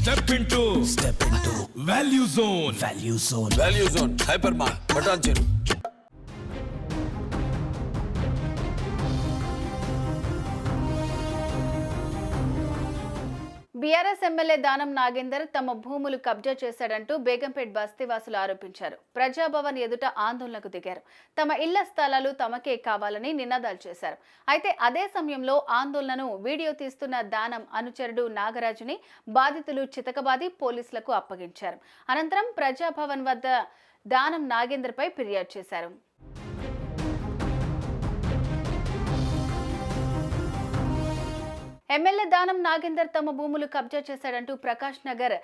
Step into Value Zone. Value Zone Hyper Mart బటాన్ చెరు. BRS MLA Danam Nagender తమ భూములు కబ్జా చేశాడంటూ బేగంపేట్ బస్తీవాసులు ఆరోపించారు. ప్రజాభవన్ ఎదుట ఆందోళనకు దిగారు. తమ ఇళ్ల స్థలాలు తమకే కావాలని నినాదాలు చేశారు. అయితే అదే సమయంలో ఆందోళనను వీడియో తీస్తున్న దానం అనుచరుడు నాగరాజుని బాధితులు చితకబాది పోలీసులకు అప్పగించారు. అనంతరం ప్రజాభవన్ వద్ద దానం నాగేందర్పై ఫిర్యాదు చేశారు. ఎమ్మెల్యే దానం నాగేందర్ తమ భూములు కబ్జా చేశాడంటూ ప్రకాష్ నగర్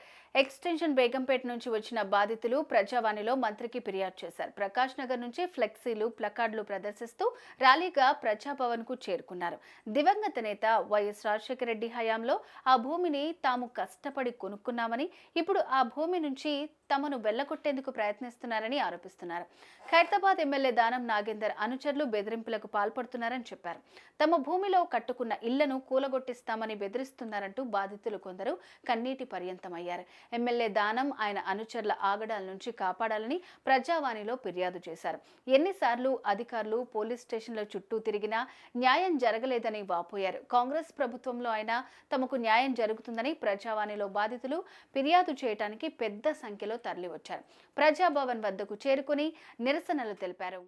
ఎక్స్టెన్షన్ బేగంపేట నుంచి వచ్చిన బాధితులు ప్రజావాణిలో మంత్రికి ఫిర్యాదు చేశారు. ప్రకాష్ నగర్ నుంచి ఫ్లెక్సీలు ప్లకార్డులు ప్రదర్శిస్తూ ర్యాలీగా ప్రజాభవన్ కు చేరుకున్నారు. దివంగత నేత వైఎస్ రాజశేఖర రెడ్డి హయాంలో ఆ భూమిని తాము కష్టపడి కొనుక్కున్నామని, ఇప్పుడు ఆ భూమి నుంచి తమను వెళ్లగొట్టేందుకు ప్రయత్నిస్తున్నారని ఆరోపిస్తున్నారు. ఖైరతాబాద్ ఎమ్మెల్యే దానం నాగేందర్ అనుచరులు బెదిరింపులకు పాల్పడుతున్నారని చెప్పారు. తమ భూమిలో కట్టుకున్న ఇళ్లను కూలగొట్టిస్తామని బెదిరిస్తున్నారంటూ బాధితులు కొందరు కన్నీటి పర్యంతమయ్యారు. ఎమ్మెల్యే దానం ఆయన అనుచరుల ఆగడాల నుంచి కాపాడాలని ప్రజావాణిలో ఫిర్యాదు చేశారు. ఎన్నిసార్లు అధికారులు పోలీస్ స్టేషన్ల చుట్టూ తిరిగినా న్యాయం జరగలేదని వాపోయారు. కాంగ్రెస్ ప్రభుత్వంలో అయినా తమకు న్యాయం జరుగుతుందని ప్రజావాణిలో బాధితులు ఫిర్యాదు చేయడానికి పెద్ద సంఖ్యలో తరలివచ్చారు. ప్రజాభవన్ వద్దకు చేరుకుని నిరసనలు తెలిపారు.